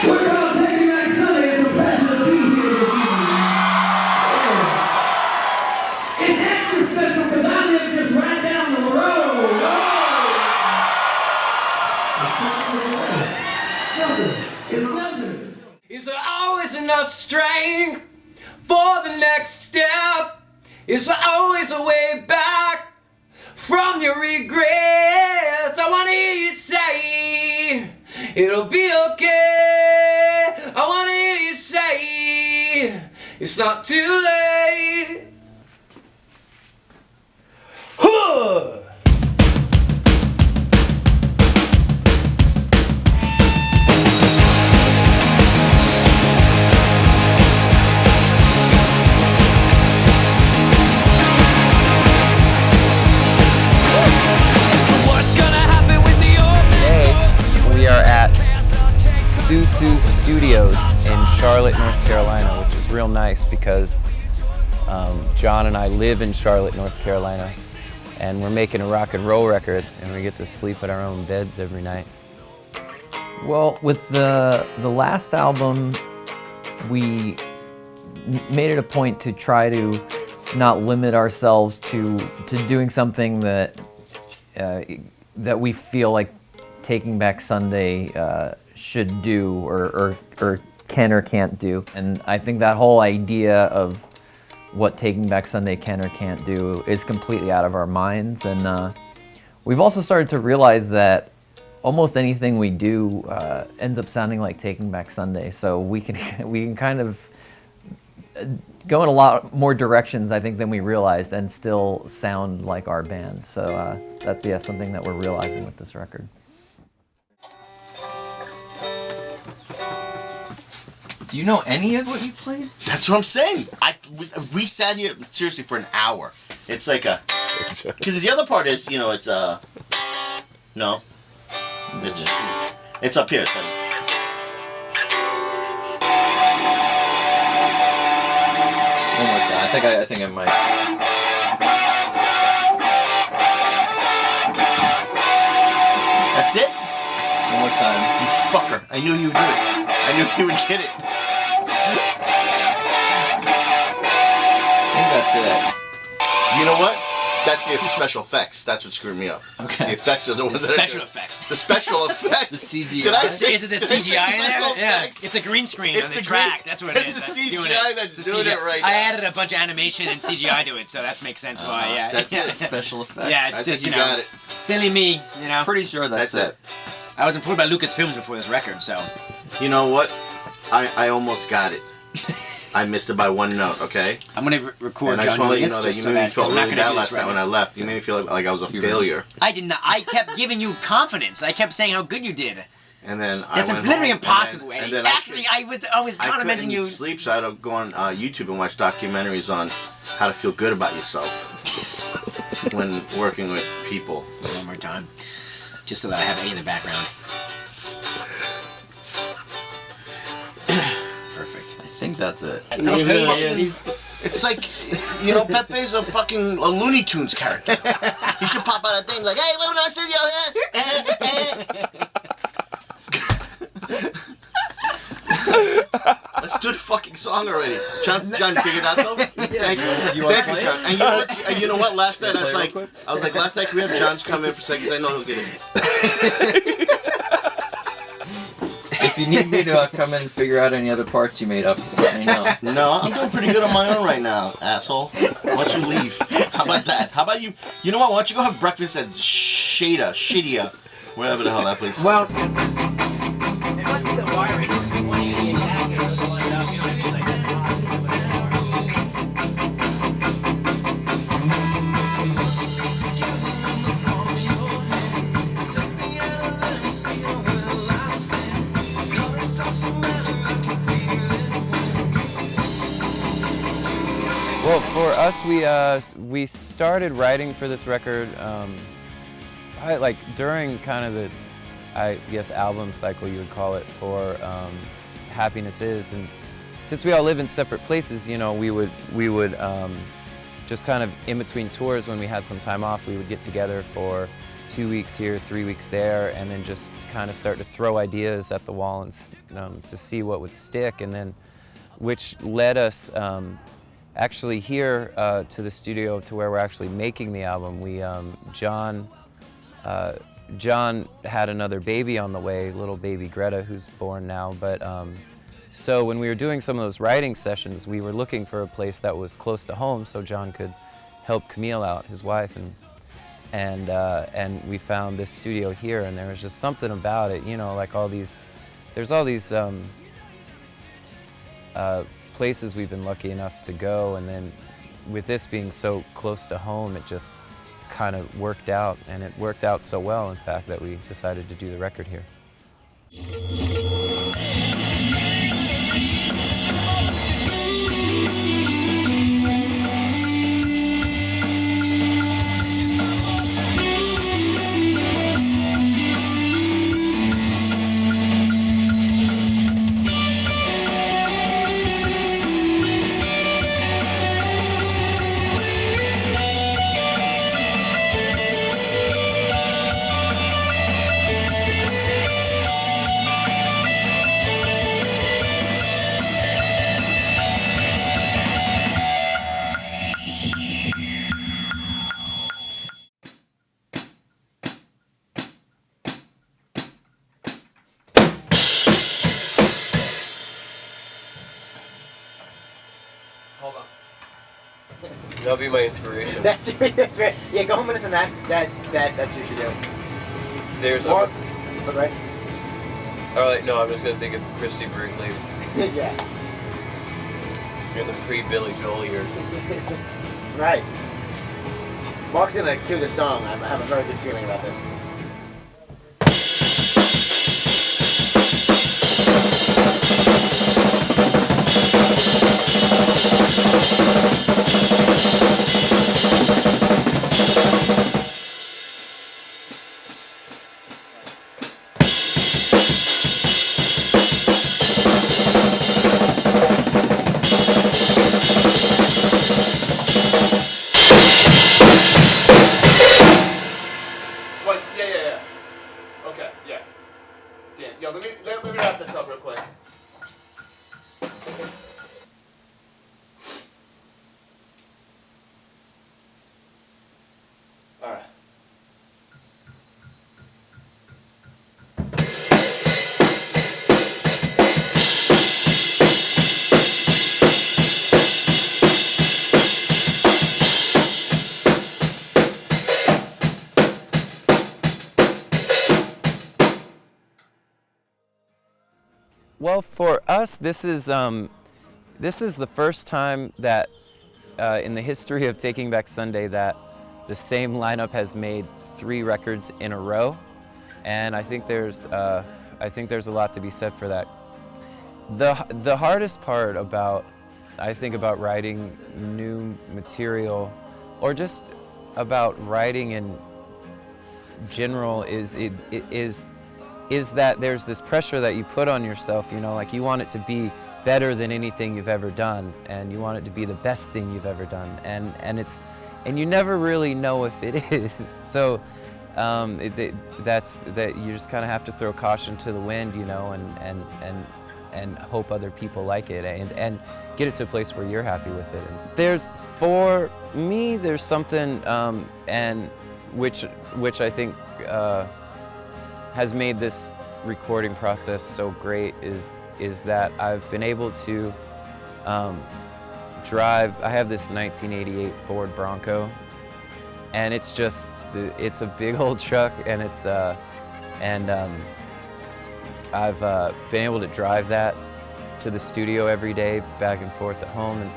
We're all taking back Sunday. It's a pleasure to be here this evening. It's extra special because I live just right down the road. It's nothing. Is there always enough strength for the next step? Is there always a way back from your regrets? I wanna hear you say it'll be okay. I wanna hear you say it's not too late. Huh. Susu Studios in Charlotte, North Carolina, which is real nice because John and I live in Charlotte, North Carolina, and we're making a rock and roll record, and we get to sleep at our own beds every night. Well, with the last album, we made it a point to try to not limit ourselves to doing something that we feel like Taking Back Sunday should do or can or can't do. And I think that whole idea of what Taking Back Sunday can or can't do is completely out of our minds. And we've also started to realize that almost anything we do ends up sounding like Taking Back Sunday. So we can kind of go in a lot more directions, I think, than we realized and still sound like our band. So that's something that we're realizing with this record. Do you know any of what you played? That's what I'm saying. We sat here seriously for an hour. It's like a, because the other part is, you know, it's no, it's up here. It's like, one more time. I think I might. That's it. One more time. You fucker! I knew you would do it. I knew you would get it. I think that's it. You know what? That's the special effects. That's what screwed me up. Okay. The effects are the ones Special effects. The special effects. The CGI. Did I say? Is it the CGI in there? Yeah. Effects? It's a green screen It's on the the track. green- That's what it is. it's the That's doing CGI it. that's It's the doing CGI. it right I now. added a bunch of animation and CGI to it, so that makes sense why. Yeah. That's yeah. it. Special effects. Yeah, I it's think just you you know, got it. silly me. You know. Pretty sure that's it. I was employed by Lucasfilms before this record, so. You know what? I almost got it. I missed it by one note. Okay. I'm gonna record And I just John want to let doing you this know that just you so made me that feel because we're not really gonna bad do last this night when I record. left. You made me feel like I was a failure. I did not. I kept giving you confidence. I kept saying how good you did. And then That's I went literally home, impossible, and Eddie. then Actually, I was complimenting you. Sleep, so I had to go on YouTube and watch documentaries on how to feel good about yourself when working with people. One more time, just so that I have Eddie in the background. Perfect. I think that's it. It's like, you know, Pepe's a fucking Looney Tunes character. He should pop out a thing like, hey, we're in studio. Let's do the fucking song already. John figured out though. Thank you, John. And you know what? Last night I was like, last night can we have John's come in for a second? 'Cause I know he'll get it. If you need me to come in and figure out any other parts you made up, just let me know. No, I'm doing pretty good on my own right now, asshole. Why don't you leave? How about that? How about you? You know what? Why don't you go have breakfast at Shidia, wherever the hell that place is. Well, it must be the wiring between 180 and that. Well, for us, we started writing for this record like during kind of the, I guess, album cycle you would call it for Happiness Is, and since we all live in separate places, you know, we would just kind of in between tours when we had some time off, we would get together for 2 weeks here, 3 weeks there, and then just kind of start to throw ideas at the wall and to see what would stick, and then which led us actually here to the studio to where we're actually making the album. We John had another baby on the way, little baby Greta, who's born now. But so when we were doing some of those writing sessions, we were looking for a place that was close to home so John could help Camille out, his wife, and we found this studio here, and there was just something about it, you know, like there's all these places we've been lucky enough to go, and then with this being so close to home, it just kind of worked out, and it worked out so well, in fact, that we decided to do the record here. Hold on. That'll be my inspiration. That's right. Yeah, go home and listen to that. That's what you should do. There's Or, right? Alright, no, I'm just gonna take a Christy Brinkley Yeah. in the pre-Billy Joel years. That's right. Mark's gonna cue the song. I have a very good feeling about this. Yeah. Okay, yeah. Damn. Yo, let me wrap this up real quick. All right. Well, for us, this is the first time that in the history of Taking Back Sunday that the same lineup has made 3 records in a row, and I think there's a lot to be said for that. The hardest part about writing new material, or just about writing in general, is that there's this pressure that you put on yourself, you know, like you want it to be better than anything you've ever done, and you want it to be the best thing you've ever done, and you never really know if it is. So that's you just kind of have to throw caution to the wind, you know, and hope other people like it, and get it to a place where you're happy with it. And for me, there's something and which I think has made this recording process so great is that I've been able to drive. I have this 1988 Ford Bronco, and it's a big old truck, and I've been able to drive that to the studio every day, back and forth at home. And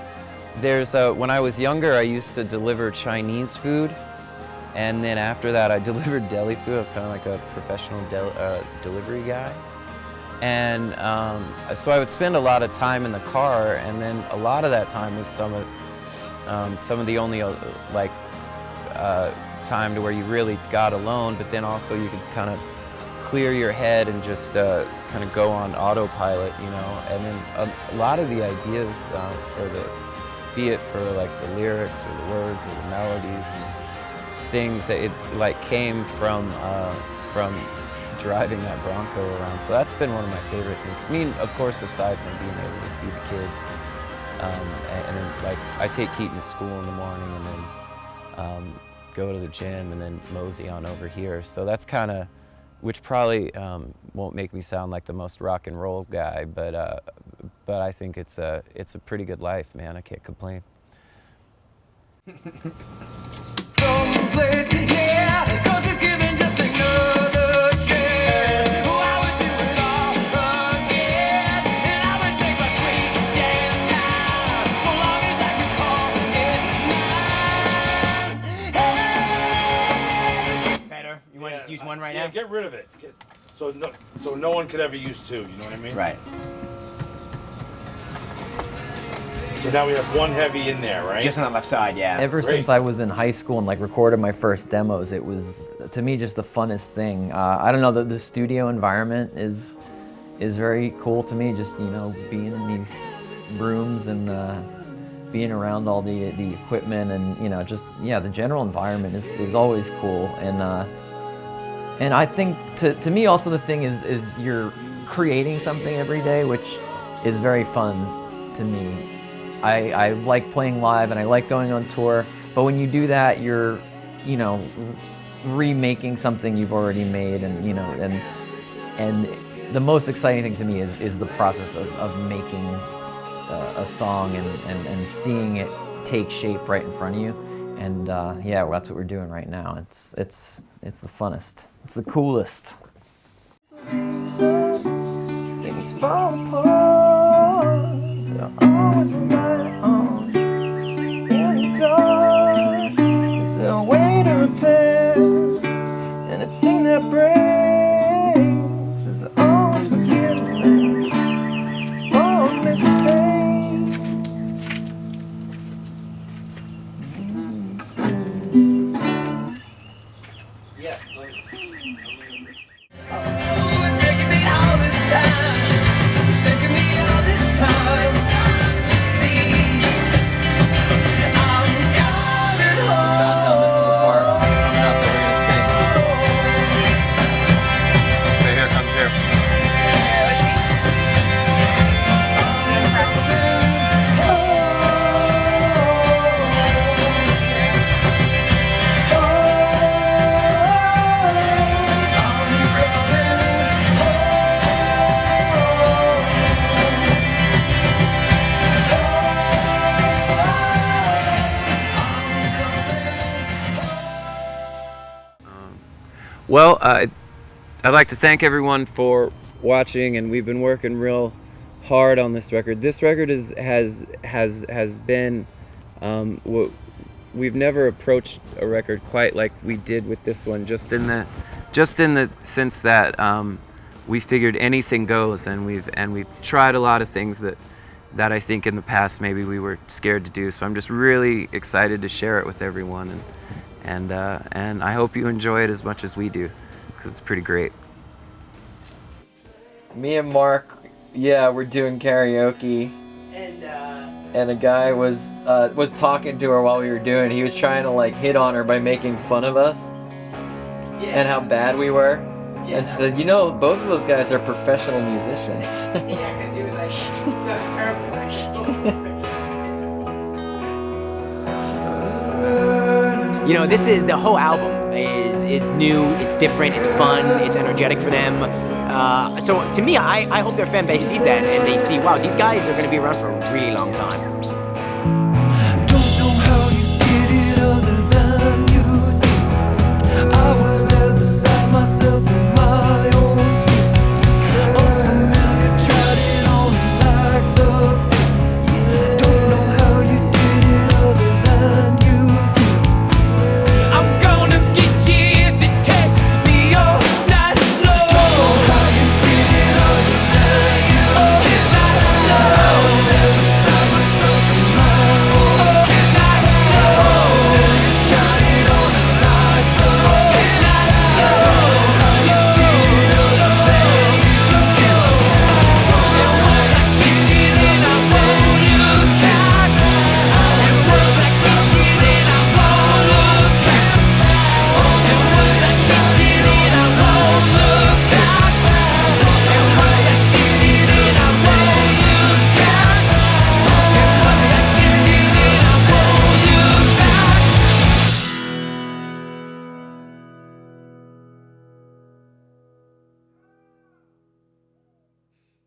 when I was younger, I used to deliver Chinese food. And then after that, I delivered deli food. I was kind of like a professional delivery guy. And so I would spend a lot of time in the car, and then a lot of that time was some of the only time to where you really got alone, but then also you could kind of clear your head and just kind of go on autopilot, you know. And then a lot of the ideas be it for like the lyrics or the words or the melodies, and things that it like came from driving that Bronco around. So that's been one of my favorite things. I mean, of course, aside from being able to see the kids, and then like I take Keaton to school in the morning, and then go to the gym, and then mosey on over here. So that's kind of, which probably won't make me sound like the most rock and roll guy, but I think it's a pretty good life, man. I can't complain. Place, yeah, 'cause if given just another chance, oh, I would do it all again, and I would take my sweet damn time, so long as I could call it mine. Hey. Better. You want to just use one right Yeah, now? get rid of it. So no one could ever use two. You know what I mean? Right. So now we have one heavy in there, right? Just on the left side, yeah. Ever Great. since I was in high school and like recorded my first demos, it was to me just the funnest thing. I don't know, the studio environment is very cool to me. Just, you know, being in these rooms and being around all the equipment, and you know, just the general environment is always cool. And I think to me also the thing is you're creating something every day, which is very fun to me. I like playing live and I like going on tour, but when you do that, you're, you know, remaking something you've already made, and you know, and the most exciting thing to me is the process of making a song and seeing it take shape right in front of you. And yeah, well, that's what we're doing right now. It's the funnest. It's the coolest. Things fall apart. So I was on my own in the dark. Is there a way to repair anything that breaks? Is there always forgiveness for mistakes? Yeah. It's taking me all this time. It's taking me all this time to see. I'm coming home. Downtown, this is the part coming up that we're gonna sing. Okay, here comes here. Well, I'd like to thank everyone for watching, and we've been working real hard on this record. This record has been we've never approached a record quite like we did with this one. Just in the sense that we figured anything goes, and we've tried a lot of things that I think in the past maybe we were scared to do. So I'm just really excited to share it with everyone, and I hope you enjoy it as much as we do, because it's pretty great. Me and Mark, we're doing karaoke, and a guy was talking to her while we were doing it. He was trying to like hit on her by making fun of us and how bad we were. And she said, you know, both of those guys are professional musicians. Yeah, because he was like, terrible. You know, this is the whole album is new, it's different, it's fun, it's energetic for them. So to me, I hope their fan base sees that and they see, wow, these guys are going to be around for a really long time.